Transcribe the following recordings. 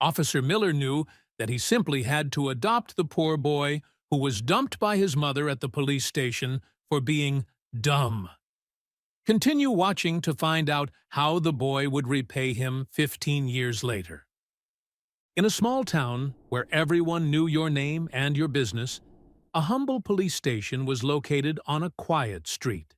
Officer Miller knew that he simply had to adopt the poor boy who was dumped by his mother at the police station for being dumb. Continue watching to find out how the boy would repay him 15 years later. In a small town where everyone knew your name and your business, a humble police station was located on a quiet street.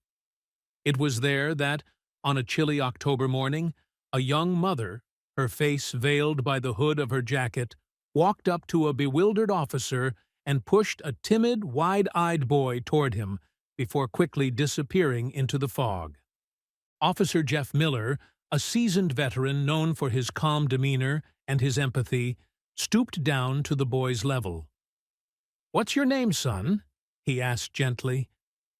It was there that, on a chilly October morning, a young mother, her face veiled by the hood of her jacket, walked up to a bewildered officer and pushed a timid, wide-eyed boy toward him before quickly disappearing into the fog. Officer Jeff Miller, a seasoned veteran known for his calm demeanor and his empathy, stooped down to the boy's level. "What's your name, son?" he asked gently,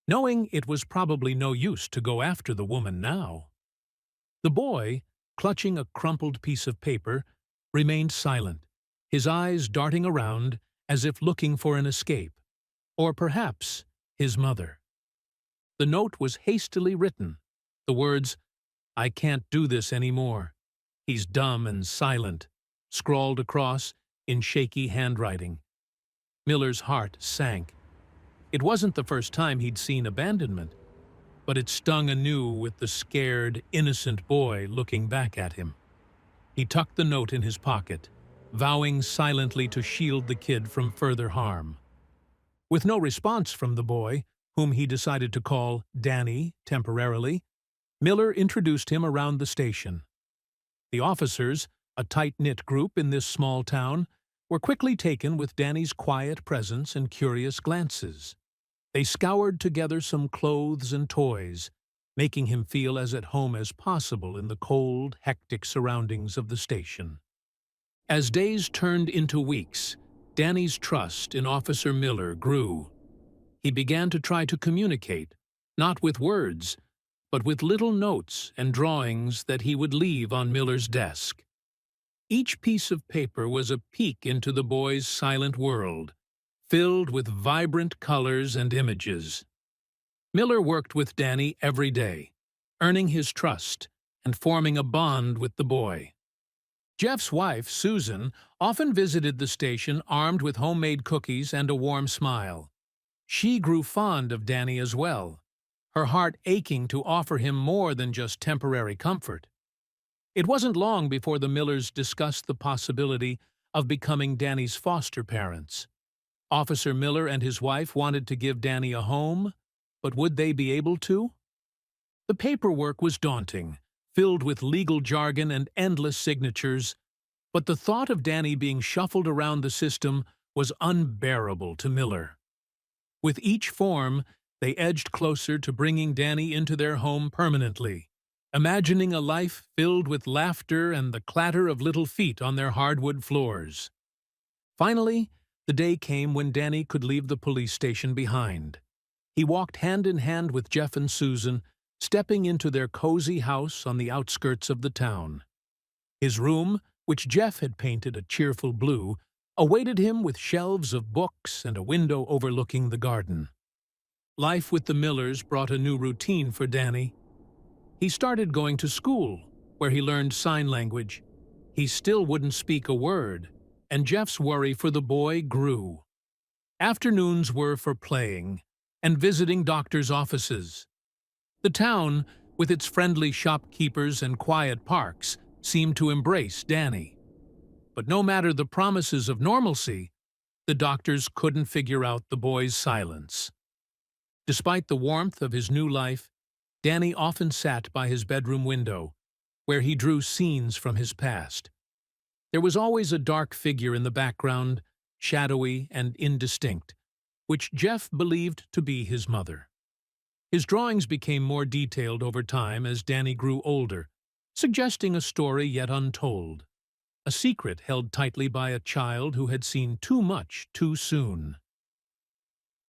knowing it was probably no use to go after the woman now. The boy, clutching a crumpled piece of paper, remained silent, his eyes darting around as if looking for an escape, or perhaps his mother. The note was hastily written, the words, "I can't do this anymore. He's dumb and silent," scrawled across in shaky handwriting. Miller's heart sank. It wasn't the first time he'd seen abandonment, but it stung anew with the scared, innocent boy looking back at him. He tucked the note in his pocket, vowing silently to shield the kid from further harm. With no response from the boy, whom he decided to call Danny temporarily, Miller introduced him around the station. The officers, a tight-knit group in this small town, were quickly taken with Danny's quiet presence and curious glances. They scoured together some clothes and toys, making him feel as at home as possible in the cold, hectic surroundings of the station. As days turned into weeks, Danny's trust in Officer Miller grew. He began to try to communicate, not with words, but with little notes and drawings that he would leave on Miller's desk. Each piece of paper was a peek into the boy's silent world, filled with vibrant colors and images. Miller worked with Danny every day, earning his trust and forming a bond with the boy. Jeff's wife, Susan, often visited the station armed with homemade cookies and a warm smile. She grew fond of Danny as well, her heart aching to offer him more than just temporary comfort. It wasn't long before the Millers discussed the possibility of becoming Danny's foster parents. Officer Miller and his wife wanted to give Danny a home, but would they be able to? The paperwork was daunting, filled with legal jargon and endless signatures, but the thought of Danny being shuffled around the system was unbearable to Miller. With each form, they edged closer to bringing Danny into their home permanently, imagining a life filled with laughter and the clatter of little feet on their hardwood floors. Finally, the day came when Danny could leave the police station behind. He walked hand in hand with Jeff and Susan, stepping into their cozy house on the outskirts of the town. His room, which Jeff had painted a cheerful blue, awaited him with shelves of books and a window overlooking the garden. Life with the Millers brought a new routine for Danny. He started going to school, where he learned sign language. He still wouldn't speak a word, and Jeff's worry for the boy grew. Afternoons were for playing and visiting doctors' offices. The town, with its friendly shopkeepers and quiet parks, seemed to embrace Danny. But no matter the promises of normalcy, the doctors couldn't figure out the boy's silence. Despite the warmth of his new life, Danny often sat by his bedroom window, where he drew scenes from his past. There was always a dark figure in the background, shadowy and indistinct, which Jeff believed to be his mother. His drawings became more detailed over time as Danny grew older, suggesting a story yet untold, a secret held tightly by a child who had seen too much too soon.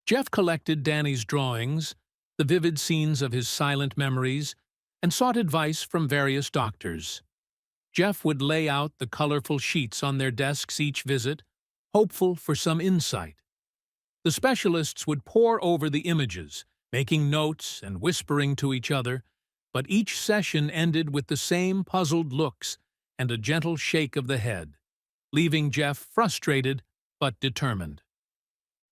Jeff collected Danny's drawings, the vivid scenes of his silent memories, and sought advice from various doctors. Jeff would lay out the colorful sheets on their desks each visit, hopeful for some insight. The specialists would pore over the images, making notes and whispering to each other, but each session ended with the same puzzled looks and a gentle shake of the head. leaving Jeff frustrated but determined.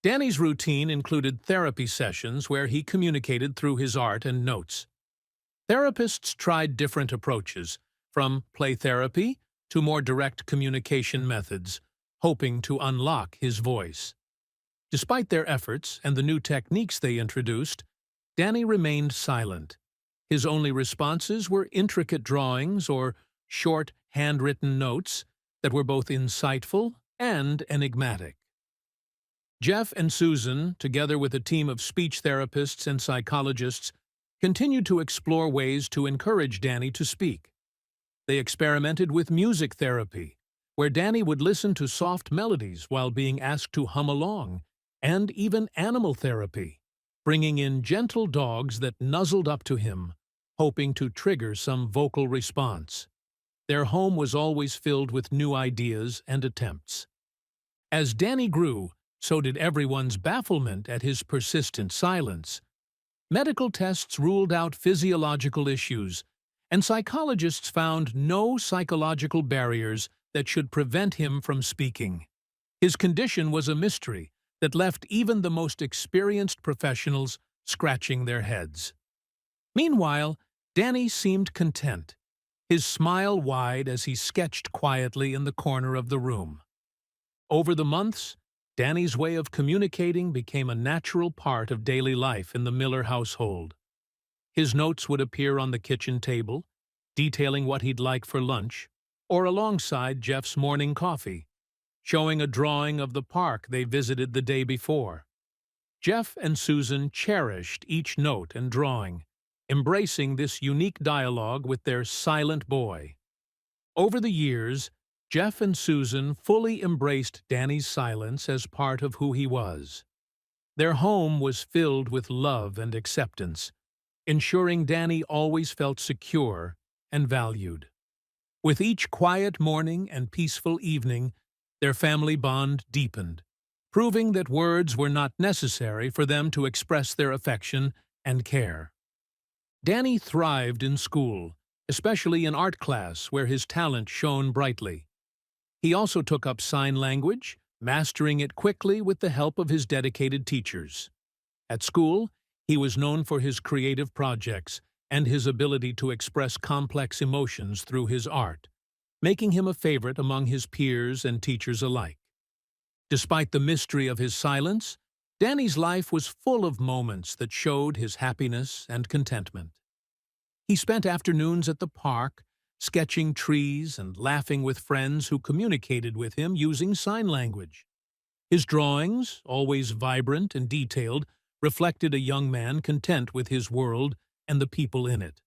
Danny's routine included therapy sessions where he communicated through his art and notes. Therapists tried different approaches, from play therapy to more direct communication methods, hoping to unlock his voice. Despite their efforts and the new techniques they introduced, Danny remained silent. His only responses were intricate drawings or short, handwritten notes that were both insightful and enigmatic. Jeff and Susan, together with a team of speech therapists and psychologists, continued to explore ways to encourage Danny to speak. They experimented with music therapy, where Danny would listen to soft melodies while being asked to hum along, and even animal therapy, bringing in gentle dogs that nuzzled up to him, hoping to trigger some vocal response. Their home was always filled with new ideas and attempts. As Danny grew, so did everyone's bafflement at his persistent silence. Medical tests ruled out physiological issues, and psychologists found no psychological barriers that should prevent him from speaking. His condition was a mystery that left even the most experienced professionals scratching their heads. Meanwhile, Danny seemed content, his smile wide as he sketched quietly in the corner of the room. Over the months, Danny's way of communicating became a natural part of daily life in the Miller household. His notes would appear on the kitchen table, detailing what he'd like for lunch, or alongside Jeff's morning coffee, showing a drawing of the park they visited the day before. Jeff and Susan cherished each note and drawing, embracing this unique dialogue with their silent boy. Over the years, Jeff and Susan fully embraced Danny's silence as part of who he was. Their home was filled with love and acceptance, ensuring Danny always felt secure and valued. With each quiet morning and peaceful evening, their family bond deepened, proving that words were not necessary for them to express their affection and care. Danny thrived in school, especially in art class where his talent shone brightly. He also took up sign language, mastering it quickly with the help of his dedicated teachers. At school, he was known for his creative projects and his ability to express complex emotions through his art, making him a favorite among his peers and teachers alike. Despite the mystery of his silence, Danny's life was full of moments that showed his happiness and contentment. He spent afternoons at the park, sketching trees and laughing with friends who communicated with him using sign language. His drawings, always vibrant and detailed, reflected a young man content with his world and the people in it.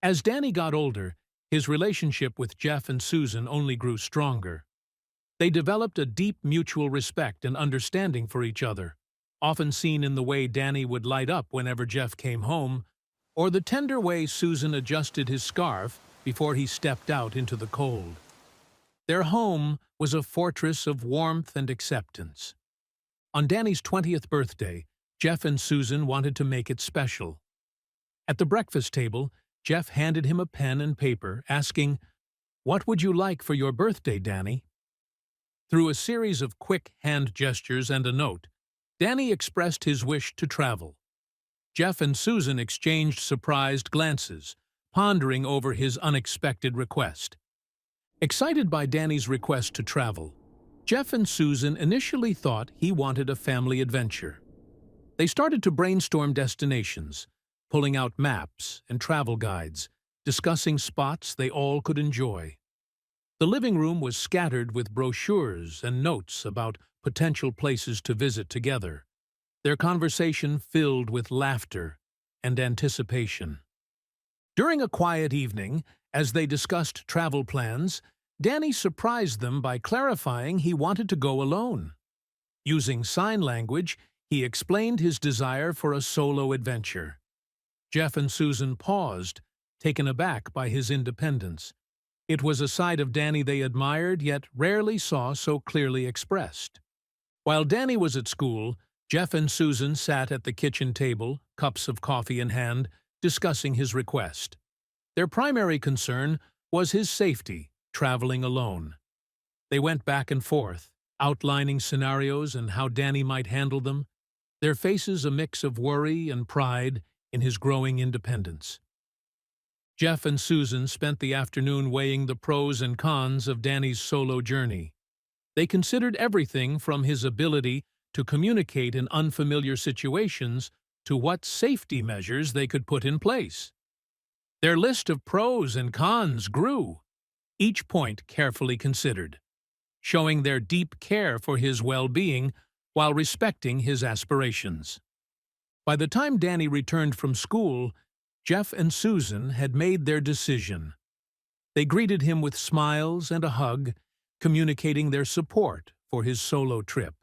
As Danny got older, his relationship with Jeff and Susan only grew stronger. They developed a deep mutual respect and understanding for each other, often seen in the way Danny would light up whenever Jeff came home, or the tender way Susan adjusted his scarf before he stepped out into the cold. Their home was a fortress of warmth and acceptance. On Danny's 20th birthday, Jeff and Susan wanted to make it special. At the breakfast table, Jeff handed him a pen and paper, asking, "What would you like for your birthday, Danny?" Through a series of quick hand gestures and a note, Danny expressed his wish to travel. Jeff and Susan exchanged surprised glances, pondering over his unexpected request. Excited by Danny's request to travel, Jeff and Susan initially thought he wanted a family adventure. They started to brainstorm destinations, pulling out maps and travel guides, discussing spots they all could enjoy. The living room was scattered with brochures and notes about potential places to visit together, their conversation filled with laughter and anticipation. During a quiet evening, as they discussed travel plans, Danny surprised them by clarifying he wanted to go alone. Using sign language, he explained his desire for a solo adventure. Jeff and Susan paused, taken aback by his independence. It was a side of Danny they admired yet rarely saw so clearly expressed. While Danny was at school, Jeff and Susan sat at the kitchen table, cups of coffee in hand, discussing his request. Their primary concern was his safety, traveling alone. They went back and forth, outlining scenarios and how Danny might handle them, their faces a mix of worry and pride in his growing independence. Jeff and Susan spent the afternoon weighing the pros and cons of Danny's solo journey. They considered everything from his ability to communicate in unfamiliar situations to what safety measures they could put in place. Their list of pros and cons grew, each point carefully considered, showing their deep care for his well-being while respecting his aspirations. By the time Danny returned from school, Jeff and Susan had made their decision. They greeted him with smiles and a hug, communicating their support for his solo trip.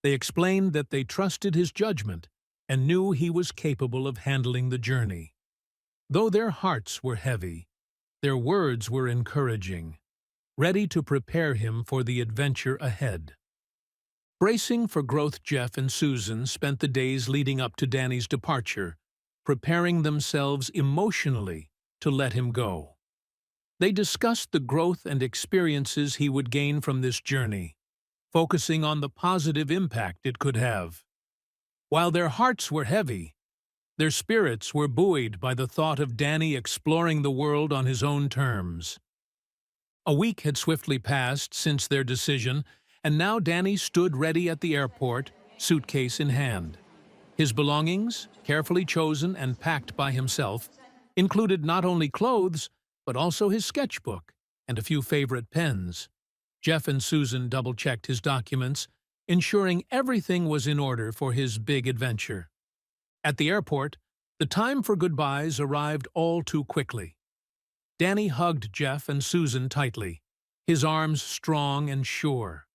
They explained that they trusted his judgment and knew he was capable of handling the journey. Though their hearts were heavy, their words were encouraging, ready to prepare him for the adventure ahead. Bracing for growth, Jeff and Susan spent the days leading up to Danny's departure, preparing themselves emotionally to let him go. They discussed the growth and experiences he would gain from this journey, focusing on the positive impact it could have. While their hearts were heavy, their spirits were buoyed by the thought of Danny exploring the world on his own terms. A week had swiftly passed since their decision, and now Danny stood ready at the airport, suitcase in hand. His belongings, carefully chosen and packed by himself, included not only clothes, but also his sketchbook and a few favorite pens. Jeff and Susan double-checked his documents, ensuring everything was in order for his big adventure. At the airport, the time for goodbyes arrived all too quickly. Danny hugged Jeff and Susan tightly, his arms strong and sure.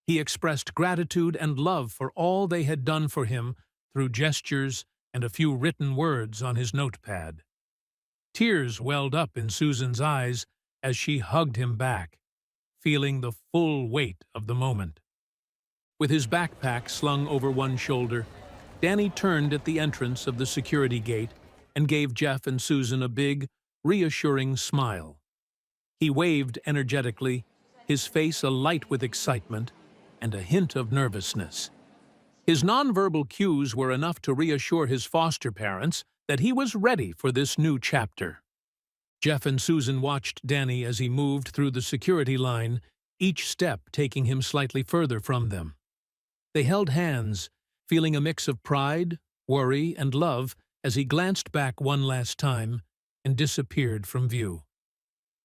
He expressed gratitude and love for all they had done for him through gestures and a few written words on his notepad. Tears welled up in Susan's eyes as she hugged him back, feeling the full weight of the moment. With his backpack slung over one shoulder, Danny turned at the entrance of the security gate and gave Jeff and Susan a big, reassuring smile. He waved energetically, his face alight with excitement and a hint of nervousness. His nonverbal cues were enough to reassure his foster parents that he was ready for this new chapter. Jeff and Susan watched Danny as he moved through the security line, each step taking him slightly further from them. They held hands, feeling a mix of pride, worry, and love as he glanced back one last time and disappeared from view.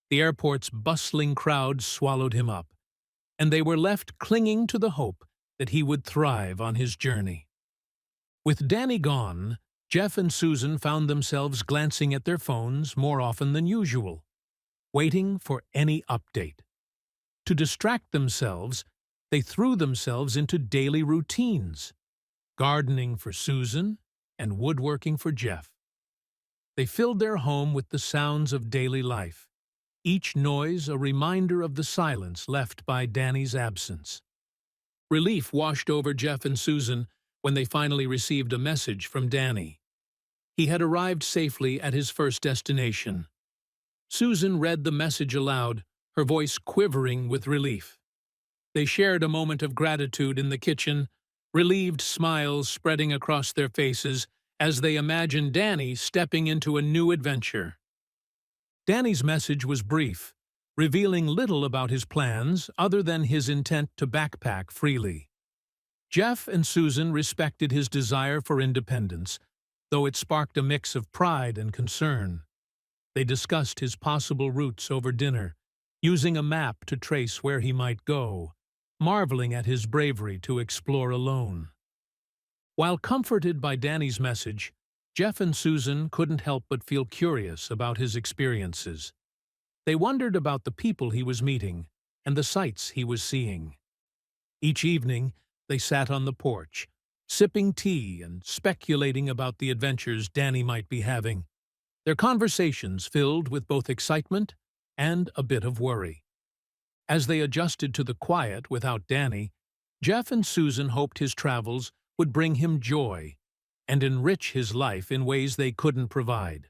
The airport's bustling crowd swallowed him up, and they were left clinging to the hope that he would thrive on his journey. With Danny gone, Jeff and Susan found themselves glancing at their phones more often than usual, waiting for any update. To distract themselves, they threw themselves into daily routines, gardening for Susan and woodworking for Jeff. They filled their home with the sounds of daily life, each noise a reminder of the silence left by Danny's absence. Relief washed over Jeff and Susan when they finally received a message from Danny. He had arrived safely at his first destination. Susan read the message aloud, her voice quivering with relief. They shared a moment of gratitude in the kitchen, relieved smiles spreading across their faces as they imagined Danny stepping into a new adventure. Danny's message was brief, revealing little about his plans other than his intent to backpack freely. Jeff and Susan respected his desire for independence, though it sparked a mix of pride and concern. They discussed his possible routes over dinner, using a map to trace where he might go, marveling at his bravery to explore alone. While comforted by Danny's message, Jeff and Susan couldn't help but feel curious about his experiences. They wondered about the people he was meeting and the sights he was seeing. Each evening, they sat on the porch, sipping tea and speculating about the adventures Danny might be having, their conversations filled with both excitement and a bit of worry. As they adjusted to the quiet without Danny, Jeff and Susan hoped his travels would bring him joy and enrich his life in ways they couldn't provide.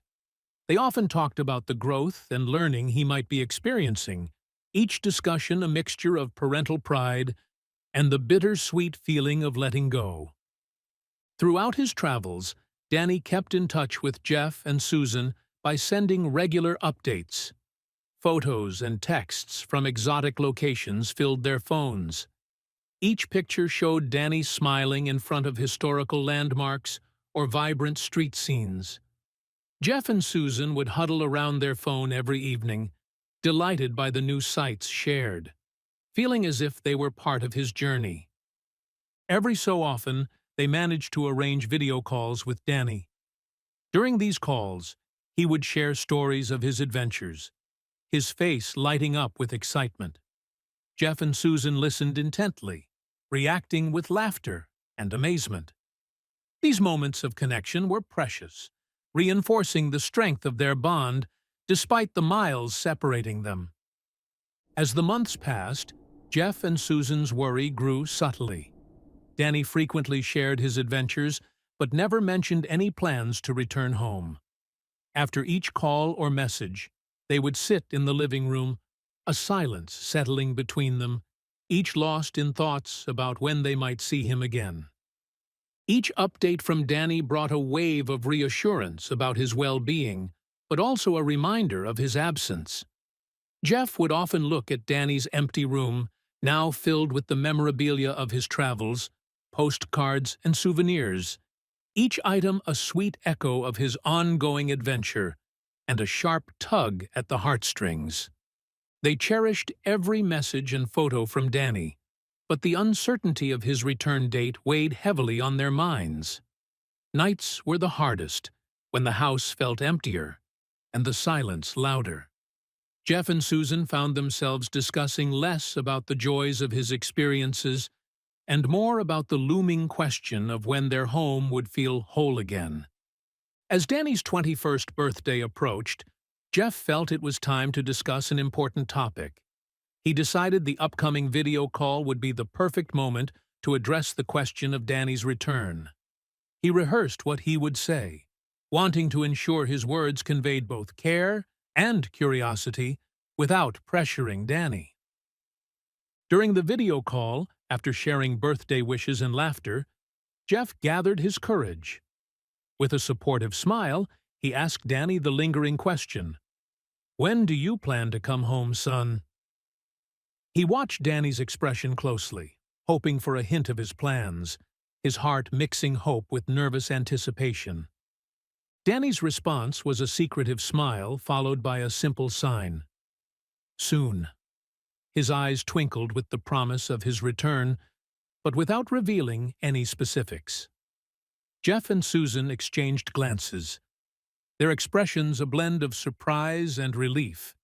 They often talked about the growth and learning he might be experiencing, each discussion a mixture of parental pride and the bittersweet feeling of letting go. Throughout his travels, Danny kept in touch with Jeff and Susan by sending regular updates. Photos and texts from exotic locations filled their phones. Each picture showed Danny smiling in front of historical landmarks or vibrant street scenes. Jeff and Susan would huddle around their phone every evening, delighted by the new sights shared, feeling as if they were part of his journey. Every so often, they managed to arrange video calls with Danny. During these calls, he would share stories of his adventures, his face lighting up with excitement. Jeff and Susan listened intently, reacting with laughter and amazement. These moments of connection were precious, reinforcing the strength of their bond despite the miles separating them. As the months passed, Jeff and Susan's worry grew subtly. Danny frequently shared his adventures, but never mentioned any plans to return home. After each call or message, they would sit in the living room, a silence settling between them, each lost in thoughts about when they might see him again. Each update from Danny brought a wave of reassurance about his well-being, but also a reminder of his absence. Jeff would often look at Danny's empty room, now filled with the memorabilia of his travels, postcards and souvenirs, each item a sweet echo of his ongoing adventure and a sharp tug at the heartstrings. They cherished every message and photo from Danny, but the uncertainty of his return date weighed heavily on their minds. Nights were the hardest, when the house felt emptier and the silence louder. Jeff and Susan found themselves discussing less about the joys of his experiences and more about the looming question of when their home would feel whole again. As Danny's 21st birthday approached, Jeff felt it was time to discuss an important topic. He decided the upcoming video call would be the perfect moment to address the question of Danny's return. He rehearsed what he would say, wanting to ensure his words conveyed both care and curiosity without pressuring Danny. During the video call, after sharing birthday wishes and laughter, Jeff gathered his courage. With a supportive smile, he asked Danny the lingering question, "When do you plan to come home, son?" He watched Danny's expression closely, hoping for a hint of his plans, his heart mixing hope with nervous anticipation. Danny's response was a secretive smile followed by a simple sign. Soon. His eyes twinkled with the promise of his return, but without revealing any specifics. Jeff and Susan exchanged glances, their expressions a blend of surprise and relief,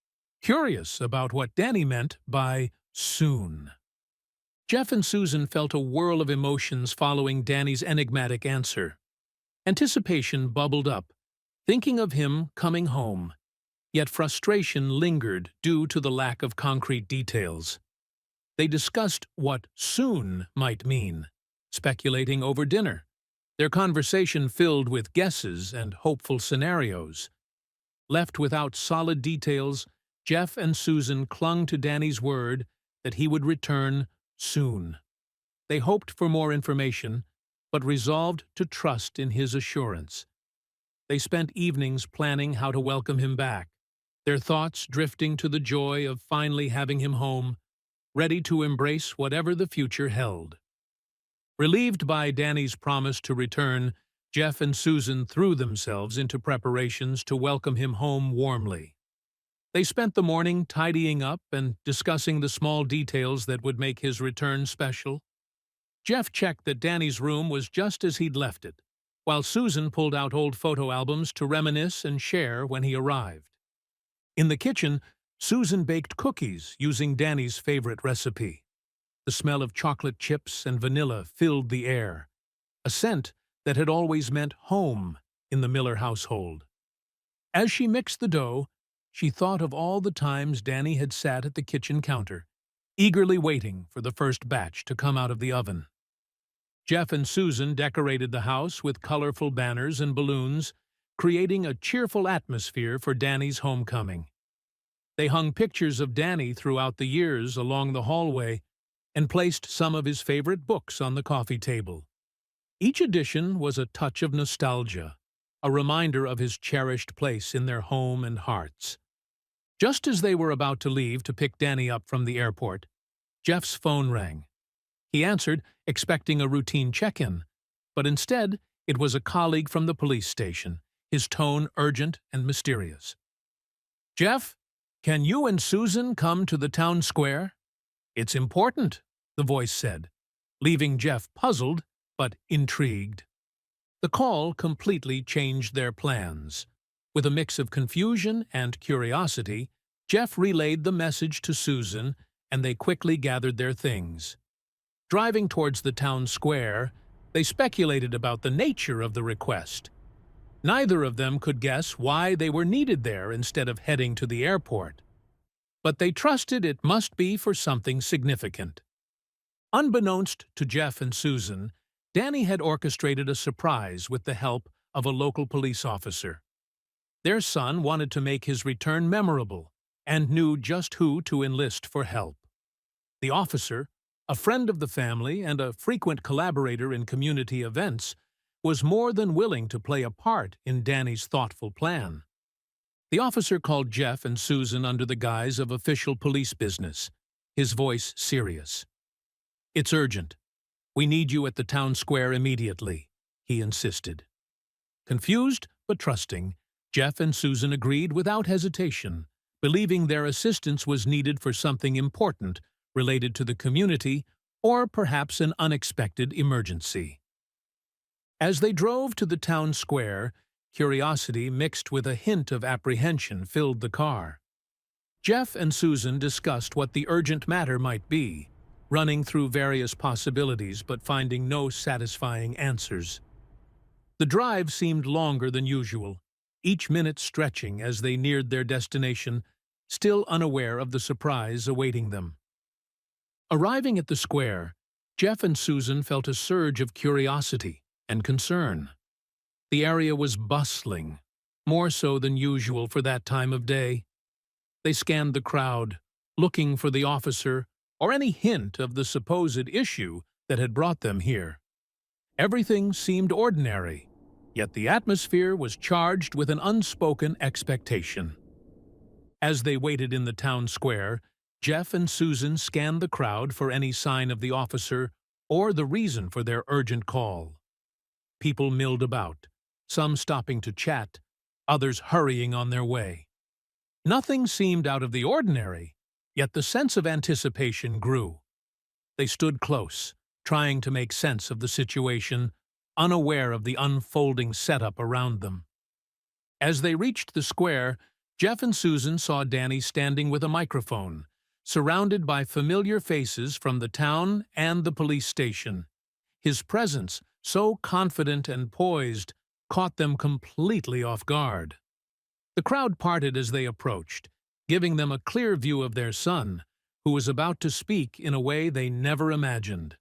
curious about what Danny meant by soon. Jeff and Susan felt a whirl of emotions following Danny's enigmatic answer. Anticipation bubbled up, thinking of him coming home, yet frustration lingered due to the lack of concrete details. They discussed what soon might mean, speculating over dinner, their conversation filled with guesses and hopeful scenarios. Left without solid details, Jeff and Susan clung to Danny's word that he would return soon. They hoped for more information, but resolved to trust in his assurance. They spent evenings planning how to welcome him back, their thoughts drifting to the joy of finally having him home, ready to embrace whatever the future held. Relieved by Danny's promise to return, Jeff and Susan threw themselves into preparations to welcome him home warmly. They spent the morning tidying up and discussing the small details that would make his return special. Jeff checked that Danny's room was just as he'd left it, while Susan pulled out old photo albums to reminisce and share when he arrived. In the kitchen, Susan baked cookies using Danny's favorite recipe. The smell of chocolate chips and vanilla filled the air, a scent that had always meant home in the Miller household. As she mixed the dough, she thought of all the times Danny had sat at the kitchen counter, eagerly waiting for the first batch to come out of the oven. Jeff and Susan decorated the house with colorful banners and balloons, creating a cheerful atmosphere for Danny's homecoming. They hung pictures of Danny throughout the years along the hallway and placed some of his favorite books on the coffee table. Each edition was a touch of nostalgia, a reminder of his cherished place in their home and hearts. Just as they were about to leave to pick Danny up from the airport, Jeff's phone rang. He answered, expecting a routine check-in, but instead it was a colleague from the police station, his tone urgent and mysterious. "Jeff, can you and Susan come to the town square?" "It's important," the voice said, leaving Jeff puzzled but intrigued. The call completely changed their plans. With a mix of confusion and curiosity, Jeff relayed the message to Susan, and they quickly gathered their things. Driving towards the town square, they speculated about the nature of the request. Neither of them could guess why they were needed there instead of heading to the airport. But they trusted it must be for something significant. Unbeknownst to Jeff and Susan, Danny had orchestrated a surprise with the help of a local police officer. Their son wanted to make his return memorable and knew just who to enlist for help. The officer, a friend of the family and a frequent collaborator in community events, was more than willing to play a part in Danny's thoughtful plan. The officer called Jeff and Susan under the guise of official police business, his voice serious. "It's urgent. We need you at the town square immediately," he insisted. Confused but trusting, Jeff and Susan agreed without hesitation, believing their assistance was needed for something important related to the community or perhaps an unexpected emergency. As they drove to the town square, curiosity mixed with a hint of apprehension filled the car. Jeff and Susan discussed what the urgent matter might be, running through various possibilities but finding no satisfying answers. The drive seemed longer than usual, each minute stretching as they neared their destination, still unaware of the surprise awaiting them. Arriving at the square, Jeff and Susan felt a surge of curiosity and concern. The area was bustling, more so than usual for that time of day. They scanned the crowd, looking for the officer or any hint of the supposed issue that had brought them here. Everything seemed ordinary, yet the atmosphere was charged with an unspoken expectation. As they waited in the town square, Jeff and Susan scanned the crowd for any sign of the officer or the reason for their urgent call. People milled about, some stopping to chat, others hurrying on their way. Nothing seemed out of the ordinary, yet the sense of anticipation grew. They stood close, trying to make sense of the situation, unaware of the unfolding setup around them. As they reached the square, Jeff and Susan saw Danny standing with a microphone, surrounded by familiar faces from the town and the police station. His presence, so confident and poised, caught them completely off guard. The crowd parted as they approached, giving them a clear view of their son, who was about to speak in a way they never imagined.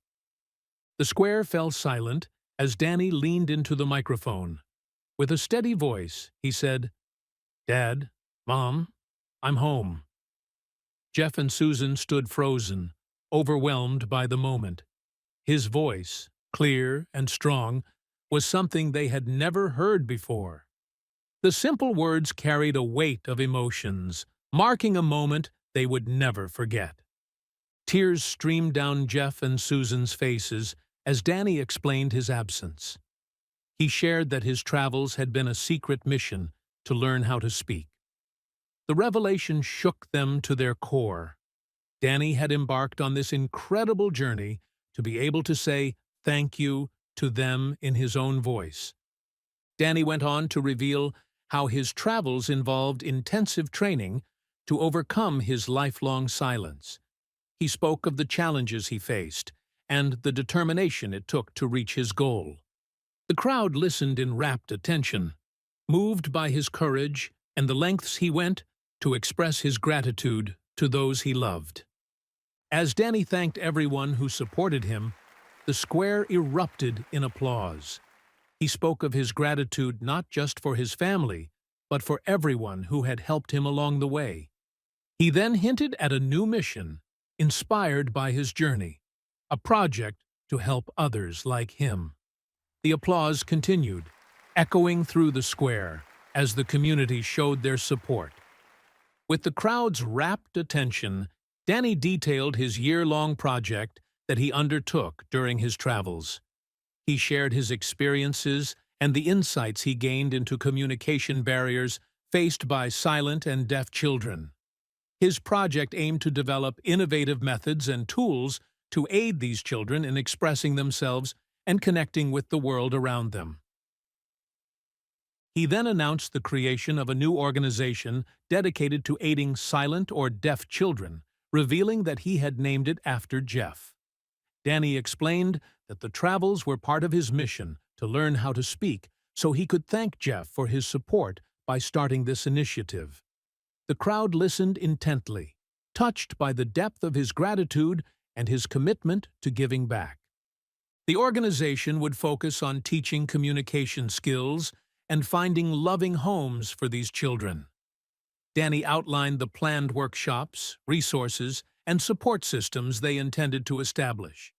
The square fell silent as Danny leaned into the microphone. With a steady voice, he said, "Dad, Mom, I'm home." Jeff and Susan stood frozen, overwhelmed by the moment. His voice, clear and strong, was something they had never heard before. The simple words carried a weight of emotions, marking a moment they would never forget. Tears streamed down Jeff and Susan's faces as Danny explained his absence. He shared that his travels had been a secret mission to learn how to speak. The revelation shook them to their core. Danny had embarked on this incredible journey to be able to say thank you to them in his own voice. Danny went on to reveal how his travels involved intensive training to overcome his lifelong silence. He spoke of the challenges he faced and the determination it took to reach his goal. The crowd listened in rapt attention, moved by his courage and the lengths he went to express his gratitude to those he loved. As Danny thanked everyone who supported him, the square erupted in applause. He spoke of his gratitude not just for his family, but for everyone who had helped him along the way. He then hinted at a new mission, inspired by his journey, a project to help others like him. The applause continued, echoing through the square as the community showed their support. With the crowd's rapt attention, Danny detailed his year-long project that he undertook during his travels. He shared his experiences and the insights he gained into communication barriers faced by silent and deaf children. His project aimed to develop innovative methods and tools to aid these children in expressing themselves and connecting with the world around them. He then announced the creation of a new organization dedicated to aiding silent or deaf children, revealing that he had named it after Jeff. Danny explained that the travels were part of his mission to learn how to speak, so he could thank Jeff for his support by starting this initiative. The crowd listened intently, touched by the depth of his gratitude and his commitment to giving back. The organization would focus on teaching communication skills and finding loving homes for these children. Danny outlined the planned workshops, resources, and support systems they intended to establish.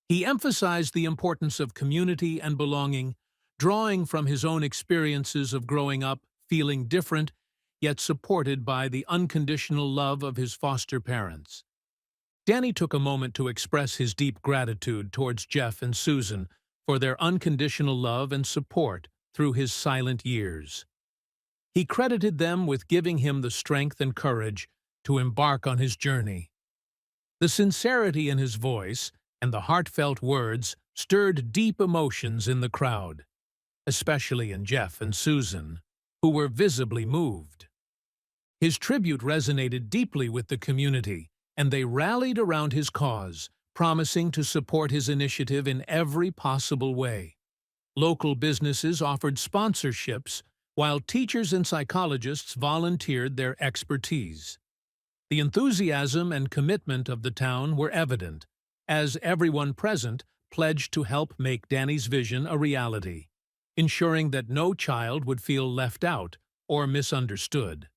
He emphasized the importance of community and belonging, drawing from his own experiences of growing up, feeling different, yet supported by the unconditional love of his foster parents. Danny took a moment to express his deep gratitude towards Jeff and Susan for their unconditional love and support through his silent years. He credited them with giving him the strength and courage to embark on his journey. The sincerity in his voice and the heartfelt words stirred deep emotions in the crowd, especially in Jeff and Susan, who were visibly moved. His tribute resonated deeply with the community, and they rallied around his cause, promising to support his initiative in every possible way. Local businesses offered sponsorships, while teachers and psychologists volunteered their expertise. The enthusiasm and commitment of the town were evident, as everyone present pledged to help make Danny's vision a reality, ensuring that no child would feel left out or misunderstood.